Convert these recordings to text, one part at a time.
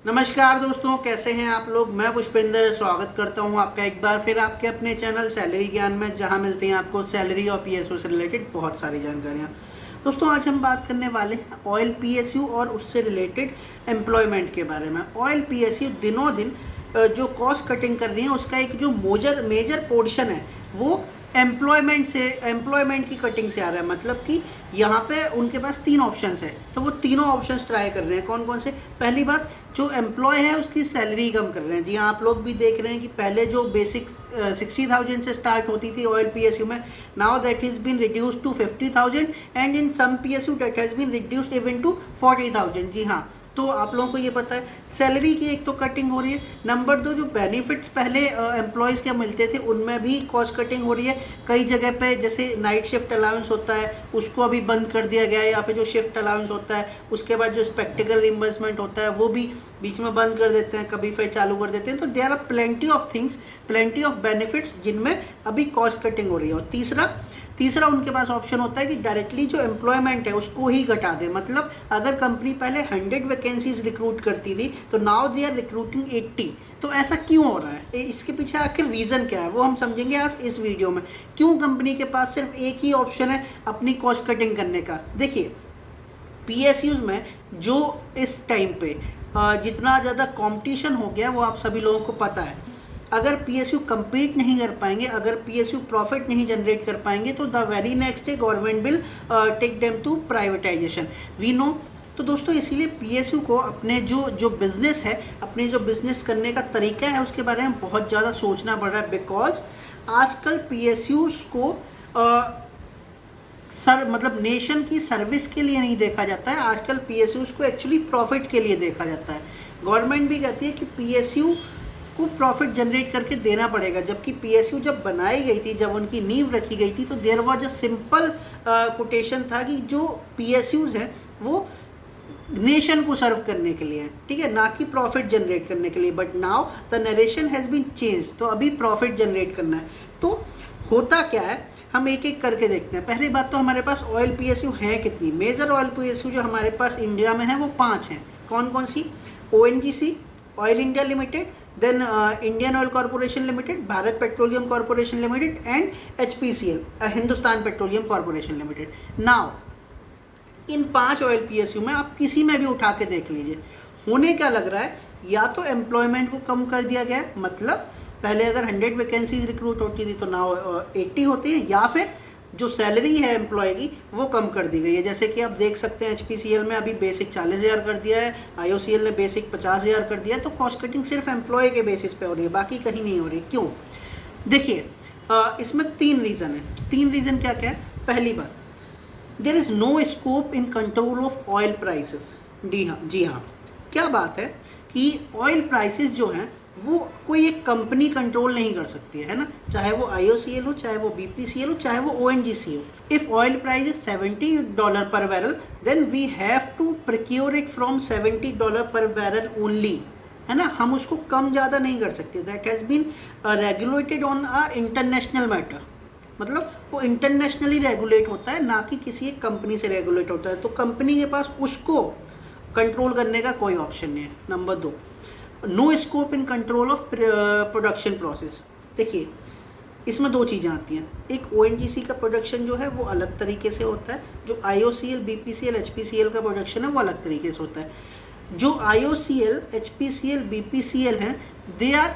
नमस्कार दोस्तों, कैसे हैं आप लोग। मैं पुष्पेंद्र स्वागत करता हूं आपका एक बार फिर आपके अपने चैनल सैलरी ज्ञान में, जहां मिलती हैं आपको सैलरी और पीएसयू से रिलेटेड बहुत सारी जानकारियां। दोस्तों, आज हम बात करने वाले हैं ऑयल पीएसयू और उससे रिलेटेड एम्प्लॉयमेंट के बारे में। ऑयल पीएसयू दिनों दिन जो कॉस्ट कटिंग कर रही है उसका एक जो मेजर पोर्शन है वो एम्प्लॉयमेंट की कटिंग से आ रहा है। मतलब कि यहाँ पे उनके पास 3 ऑप्शंस है, तो वो तीनों ऑप्शंस ट्राई कर रहे हैं। कौन कौन से? पहली बात, जो एम्प्लॉय है उसकी सैलरी कम कर रहे हैं। जी हाँ, आप लोग भी देख रहे हैं कि पहले जो बेसिक 60,000 से स्टार्ट होती थी ऑयल पीएसयू में, now that is been reduced to 50,000 and in some PSU that has been reduced even to 40,000। जी हाँ, तो आप लोगों को ये पता है सैलरी की एक तो कटिंग हो रही है। नंबर 2, जो बेनिफिट्स पहले एम्प्लॉयज़ के मिलते थे उनमें भी कॉस्ट कटिंग हो रही है। कई जगह पे जैसे नाइट शिफ्ट अलाउंस होता है उसको अभी बंद कर दिया गया है, या फिर जो शिफ्ट अलाउंस होता है उसके बाद जो स्पेक्टिकल रिम्बर्समेंट होता है वो भी बीच में बंद कर देते हैं, कभी फिर चालू कर देते हैं। तो there are plenty of things, plenty of benefits जिनमें अभी कॉस्ट कटिंग हो रही है। और तीसरा उनके पास ऑप्शन होता है कि डायरेक्टली जो एम्प्लॉयमेंट है उसको ही घटा दे। मतलब अगर कंपनी पहले 100 वैकेंसीज रिक्रूट करती थी तो नाउ दे आर रिक्रूटिंग 80। तो ऐसा क्यों हो रहा है, इसके पीछे आखिर रीज़न क्या है, वो हम समझेंगे आज इस वीडियो में। क्यों कंपनी के पास सिर्फ एक ही ऑप्शन है अपनी कॉस्ट कटिंग करने का। देखिए, पीएसयूज में जो इस टाइम पे जितना ज़्यादा कंपटीशन हो गया वो आप सभी लोगों को पता है। अगर पीएसयू compete नहीं कर पाएंगे, अगर पीएसयू प्रॉफिट नहीं जनरेट कर पाएंगे तो the very next day government will take them to privatization, we know. तो दोस्तों, इसीलिए पीएसयू को अपने जो बिज़नेस है, अपने जो बिज़नेस करने का तरीका है उसके बारे में बहुत ज़्यादा सोचना पड़ रहा है। बिकॉज आजकल पीएसयूज को मतलब नेशन की सर्विस के लिए नहीं देखा जाता है। आजकल पीएसयूज को एक्चुअली प्रॉफिट के लिए देखा जाता है। गवर्नमेंट भी कहती है कि पीएसयू को प्रॉफिट जनरेट करके देना पड़ेगा, जबकि पीएसयू जब बनाई गई थी, जब उनकी नींव रखी गई थी, तो there was a simple quotation था कि जो पीएसयूज हैं वो नेशन को सर्व करने के लिए है, ठीक है, ना कि प्रॉफिट जनरेट करने के लिए। But now the narration has been change, तो अभी प्रॉफिट जनरेट करना है। तो होता क्या है, हम एक एक करके देखते हैं। पहली बात तो हमारे पास ऑयल पीएसयू हैं कितनी। मेजर ऑयल पीएसयू जो हमारे पास इंडिया में है वो 5 हैं। कौन कौन सी? ONGC, oil India limited, then Indian oil corporation limited, Bharat petroleum corporation limited and HPCL, Hindustan petroleum corporation limited. Now in 5 oil PSU में आप किसी में भी उठा के देख लीजिए, होने क्या लग रहा है, या तो एम्प्लॉयमेंट को कम कर दिया गया है, मतलब पहले अगर 100 वैकेंसीज रिक्रूट होती थी तो नाउ 80 होती है, या फिर जो सैलरी है एम्प्लॉय की वो कम कर दी गई है। जैसे कि आप देख सकते हैं एचपीसीएल में अभी बेसिक 40,000 कर दिया है, आईओसीएल ने बेसिक 50,000 कर दिया है। तो कॉस्ट कटिंग सिर्फ एम्प्लॉय के बेसिस पे हो रही है, बाकी कहीं नहीं हो रही। क्यों? देखिए, इसमें 3 रीज़न है। 3 रीज़न क्या क्या है? पहली बात, there is no scope in control of oil prices. जी हाँ, क्या बात है कि ऑयल प्राइसेस जो हैं वो कोई एक कंपनी कंट्रोल नहीं कर सकती है ना, चाहे वो आईओसीएल हो, चाहे वो बीपीसीएल हो, चाहे वो ओएनजीसी हो। If oil price is $70 per barrel, then we have to procure it from $70 per barrel only, है ना। हम उसको कम ज़्यादा नहीं कर सकते। That has been regulated on a international matter, मतलब वो इंटरनेशनली रेगुलेट होता है, ना कि किसी एक कंपनी से रेगुलेट होता है। तो कंपनी के पास उसको कंट्रोल करने का कोई ऑप्शन नहीं है। Number 2, no scope in control of production process. देखिए, इसमें 2 चीज़ें आती हैं। एक ओएनजीसी का प्रोडक्शन जो है वो अलग तरीके से होता है, जो आईओसीएल, बीपीसीएल, एचपीसीएल का प्रोडक्शन है वो अलग तरीके से होता है। जो आईओसीएल, एचपीसीएल, बीपीसीएल हैं, they are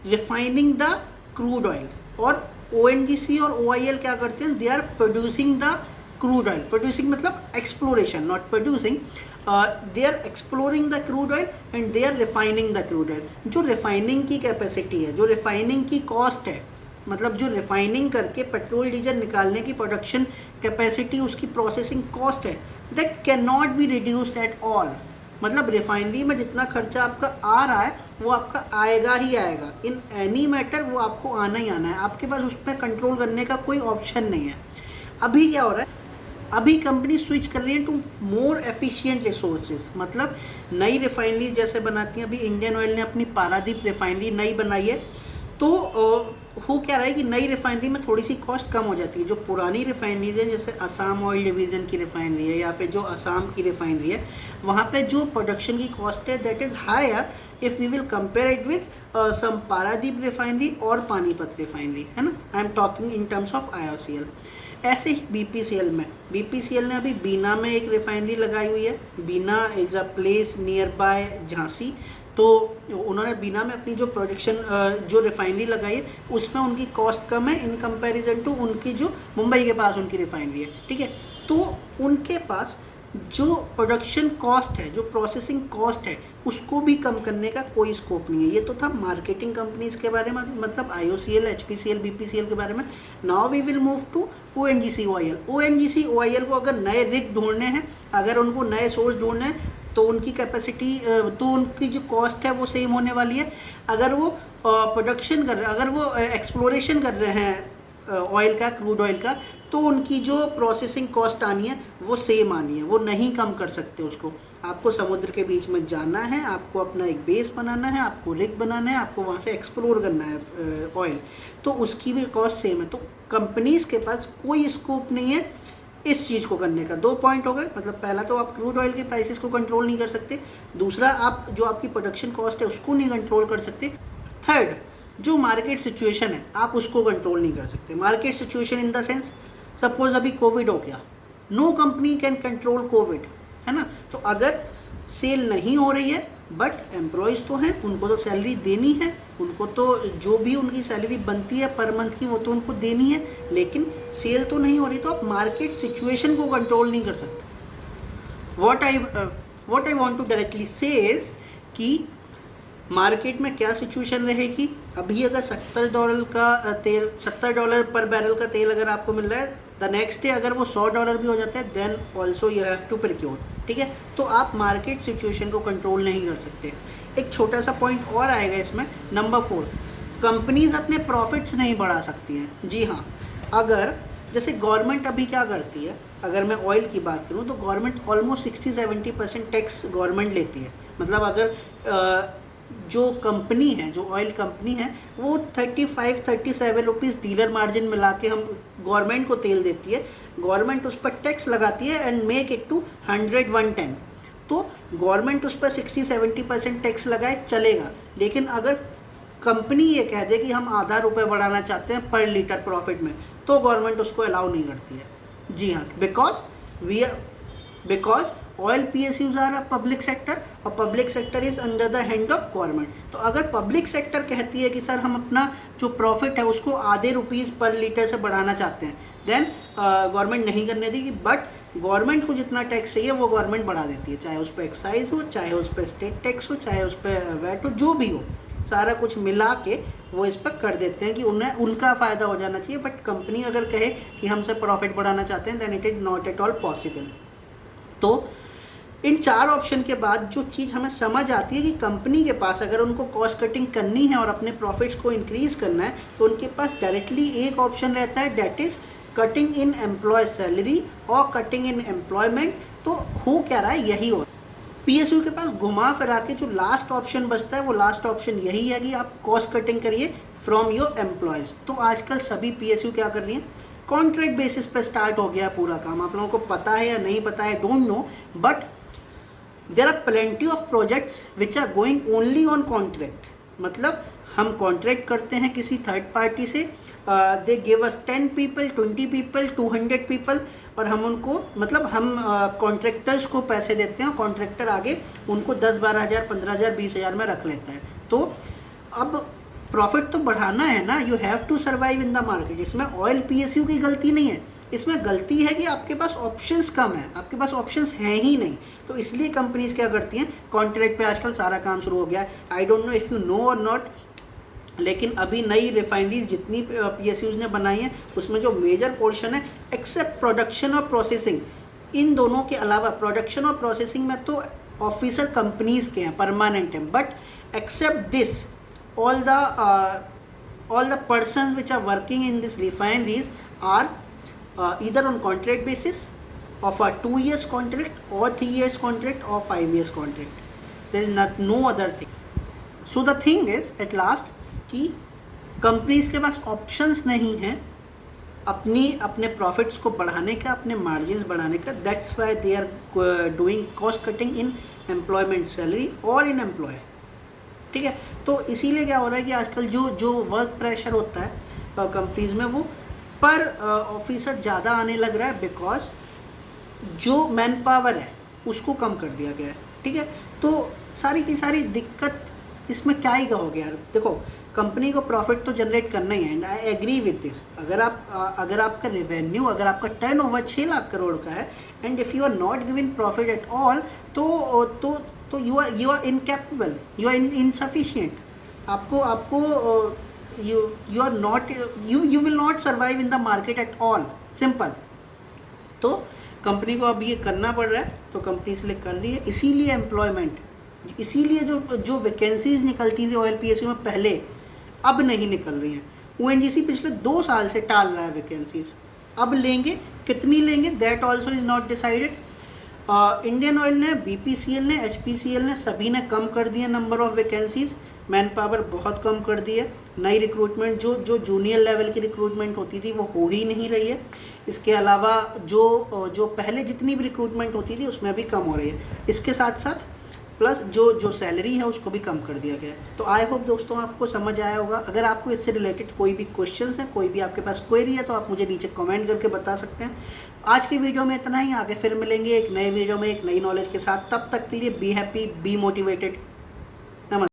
refining the crude oil, और ओएनजीसी और ओआईएल क्या करते हैं, they are producing the crude oil. Producing मतलब exploration, not producing. They are exploring the crude oil and they are refining the crude oil. जो refining की capacity है, जो रिफाइनिंग की कॉस्ट है, मतलब जो रिफाइनिंग करके पेट्रोल डीजल निकालने की प्रोडक्शन कैपेसिटी, उसकी प्रोसेसिंग कॉस्ट है, that can not be reduced at all. मतलब रिफाइनरी में जितना खर्चा आपका आ रहा है वो आपका आएगा ही आएगा, इन एनी मैटर वो आपको आना ही आना है। आपके पास उस पर कंट्रोल करने का कोई ऑप्शन नहीं है। अभी क्या हो रहा है, अभी कंपनी स्विच कर रही है टू मोर एफिशिएंट रिसोर्सेज, मतलब नई रिफाइनरी जैसे बनाती हैं। अभी इंडियन ऑयल ने अपनी पारादीप रिफाइनरी नई बनाई है, तो हो क्या रहा है कि नई रिफाइनरी में थोड़ी सी कॉस्ट कम हो जाती है। जो पुरानी रिफाइनरीज है जैसे असम ऑयल डिवीज़न की रिफाइनरी है या फिर जो असम की रिफाइनरी है, वहाँ पे जो प्रोडक्शन की कॉस्ट है that is higher if we will compare it with some Paradip refinery और पानीपत रिफाइनरी, है ना। I am talking in terms of IOCL। ऐसे ही BPCL ने अभी बीना में एक रिफाइनरी लगाई हुई है। Bina is a place near by Jhansi. तो उन्होंने बीना में अपनी जो प्रोडक्शन जो रिफाइनरी लगाई है उसमें उनकी कॉस्ट कम है इन कंपैरिजन टू उनकी जो मुंबई के पास उनकी रिफाइनरी है, ठीक है। तो उनके पास जो प्रोडक्शन कॉस्ट है, जो प्रोसेसिंग कॉस्ट है, उसको भी कम करने का कोई स्कोप नहीं है। ये तो था मार्केटिंग कंपनीज के बारे में, मतलब IOCL, HPCL, BPCL के बारे में। Now we will move to ONGC OIL को अगर नए रिग ढूंढने हैं, अगर उनको नए सोर्स ढूंढने हैं, तो उनकी कैपेसिटी, तो उनकी जो कॉस्ट है वो सेम होने वाली है। अगर वो प्रोडक्शन कर रहे हैं, अगर वो एक्सप्लोरेशन कर रहे हैं ऑयल का, क्रूड ऑयल का, तो उनकी जो प्रोसेसिंग कॉस्ट आनी है वो सेम आनी है, वो नहीं कम कर सकते उसको। आपको समुद्र के बीच में जाना है, आपको अपना एक बेस बनाना है, आपको रिग बनाना है, आपको वहाँ से एक्सप्लोर करना है ऑयल, तो उसकी भी कॉस्ट सेम है। तो कंपनीज़ के पास कोई स्कोप नहीं है इस चीज़ को करने का। 2 पॉइंट हो गए, मतलब पहला तो आप क्रूड ऑयल के प्राइसेस को कंट्रोल नहीं कर सकते, दूसरा आप जो आपकी प्रोडक्शन कॉस्ट है उसको नहीं कंट्रोल कर सकते, थर्ड जो मार्केट सिचुएशन है आप उसको कंट्रोल नहीं कर सकते। Market situation in the sense, suppose अभी कोविड हो गया, no company can control covid, है ना। तो अगर सेल नहीं हो रही है बट एम्प्लॉयज़ तो हैं, उनको तो सैलरी देनी है, उनको तो जो भी उनकी सैलरी बनती है पर मंथ की वो तो उनको देनी है, लेकिन सेल तो नहीं हो रही, तो आप मार्केट सिचुएशन को कंट्रोल नहीं कर सकते। What I want to directly say is कि मार्केट में क्या सिचुएशन रहेगी। अभी अगर $70 का तेल, $70 पर बैरल का तेल अगर आपको मिल रहा है, द नेक्स्ट डे अगर वो $100 भी हो जाता है, then also you have to procure, ठीक है। तो आप मार्केट सिचुएशन को कंट्रोल नहीं कर सकते। एक छोटा सा पॉइंट और आएगा इसमें, नंबर 4, कंपनीज अपने प्रॉफिट्स नहीं बढ़ा सकती हैं। जी हाँ, अगर जैसे गवर्नमेंट अभी क्या करती है, अगर मैं ऑयल की बात करूँ तो गवर्नमेंट ऑलमोस्ट 60-70% टैक्स गवर्नमेंट लेती है। मतलब अगर जो कंपनी है, जो ऑयल कंपनी है, वो 35-37 रुपीज़ डीलर मार्जिन मिला के हम गवर्नमेंट को तेल देती है, गवर्नमेंट उस पर टैक्स लगाती है एंड मेक इट टू 100-110। तो गवर्नमेंट उस पर 60-70% टैक्स लगाए चलेगा, लेकिन अगर कंपनी ये कह दे कि हम आधा रुपये बढ़ाना चाहते हैं पर लीटर प्रॉफिट में, तो गवर्नमेंट उसको अलाउ नहीं करती है। जी हाँ, because oil PSUs are a public sector और public sector is under the hand of government. तो अगर पब्लिक सेक्टर कहती है कि सर हम अपना जो प्रॉफिट है उसको आधे रुपीज़ पर लीटर से बढ़ाना चाहते हैं, देन गवर्नमेंट नहीं करने देगी, बट गवर्नमेंट को जितना टैक्स चाहिए वो गवर्नमेंट बढ़ा देती है, चाहे उस पर एक्साइज हो, चाहे उस पर स्टेट टैक्स हो, चाहे उस पर वैट हो, जो भी हो, सारा कुछ मिला के वो इस पर कर देते हैं कि उन्हें उनका फ़ायदा हो जाना चाहिए। बट कंपनी अगर कहे कि हमसे प्रॉफिट बढ़ाना चाहते हैं, then it is not at all possible. तो इन 4 ऑप्शन के बाद जो चीज़ हमें समझ आती है कि कंपनी के पास अगर उनको कॉस्ट कटिंग करनी है और अपने प्रॉफिट्स को इंक्रीज़ करना है, तो उनके पास डायरेक्टली एक ऑप्शन रहता है, that is cutting in employ salary और कटिंग इन एम्प्लॉयमेंट। तो हो क्या रहा है, यही हो। PSU के पास घुमा फिरा के जो लास्ट ऑप्शन बचता है, वो लास्ट ऑप्शन यही है कि आप कॉस्ट कटिंग करिए फ्रॉम योर एम्प्लॉयज़। तो आजकल सभी PSU क्या कर रही हैं, कॉन्ट्रैक्ट बेसिस पे स्टार्ट हो गया पूरा काम। आप लोगों को पता है या नहीं पता है, don't know, but there are plenty of projects which are going only on contract. मतलब हम कॉन्ट्रैक्ट करते हैं किसी थर्ड पार्टी से, they give us 10 people, 20 people, 200 people, और हम उनको, मतलब हम कॉन्ट्रैक्टर्स को पैसे देते हैं, कॉन्ट्रैक्टर आगे उनको 10-12 हज़ार, 15 हज़ार, 20 हज़ार में रख लेता है। तो अब प्रॉफिट तो बढ़ाना है ना, you have to survive in the market. इसमें ऑयल PSU की गलती नहीं है, इसमें गलती है कि आपके पास ऑप्शंस कम है, आपके पास ऑप्शंस हैं ही नहीं। तो इसलिए कंपनीज क्या करती हैं, कॉन्ट्रैक्ट पे आजकल सारा काम शुरू हो गया है। I don't know if you know और नॉट, लेकिन अभी नई रिफाइनरीज जितनी PSUs ने बनाई हैं, उसमें जो मेजर पोर्शन है, एक्सेप्ट प्रोडक्शन और प्रोसेसिंग, इन दोनों के अलावा, प्रोडक्शन और प्रोसेसिंग में तो ऑफिसर कंपनीज के हैं, परमानेंट हैं, but except this all the persons which are working in this refineries are either on contract basis of a 2 years contract or 3 years contract or 5 years contract. There is no other thing. So the thing is at last कि companies के पास options नहीं हैं अपने profits को बढ़ाने का, अपने margins बढ़ाने का। That's why they are doing cost cutting in employment salary और इन एम्प्लॉय। ठीक है, तो इसीलिए क्या हो रहा है कि आजकल जो वर्क प्रेशर होता है कंपनीज में, वो पर ऑफिसर ज़्यादा आने लग रहा है, बिकॉज जो मैन पावर है उसको कम कर दिया गया है। ठीक है, तो सारी की सारी दिक्कत इसमें क्या ही कहोगे यार। देखो, कंपनी को प्रॉफिट तो जनरेट करना ही है, and I agree with this. अगर आपका रेवेन्यू, अगर आपका टर्नओवर 6 लाख करोड़ का है, and if you are not giving profit at all, तो you are incapable, you are insufficient. You are not, you will not survive in the market at all, simple. तो company को अब ये करना पड़ रहा है, तो कंपनी इसलिए कर रही है। इसीलिए एम्प्लॉयमेंट, इसीलिए जो वैकेंसीज निकलती थी ऑयल पीएसयू में पहले, अब नहीं निकल रही हैं। ओएनजीसी पिछले 2 साल से टाल रहा है वैकेंसीज। अब लेंगे, कितनी लेंगे, that also is not decided. Indian oil ने, बीपीसीएल ने, एचपीसीएल ने, सभी ने कम कर दिए number of vacancies. Man power बहुत कम कर दी है। नई रिक्रूटमेंट, जो जूनियर लेवल की रिक्रूटमेंट होती थी वो हो ही नहीं रही है। इसके अलावा जो पहले जितनी भी रिक्रूटमेंट होती थी उसमें भी कम हो रही है। इसके साथ साथ प्लस जो सैलरी है उसको भी कम कर दिया गया है। तो आई होप दोस्तों आपको समझ आया होगा। अगर आपको इससे रिलेटेड कोई भी क्वेश्चंस हैं, कोई भी आपके पास क्वेरी है, तो आप मुझे नीचे कमेंट करके बता सकते हैं। आज की वीडियो में इतना ही। आगे फिर मिलेंगे एक नए वीडियो में एक नई नॉलेज के साथ। तब तक के लिए बी हैप्पी, बी मोटिवेटेड।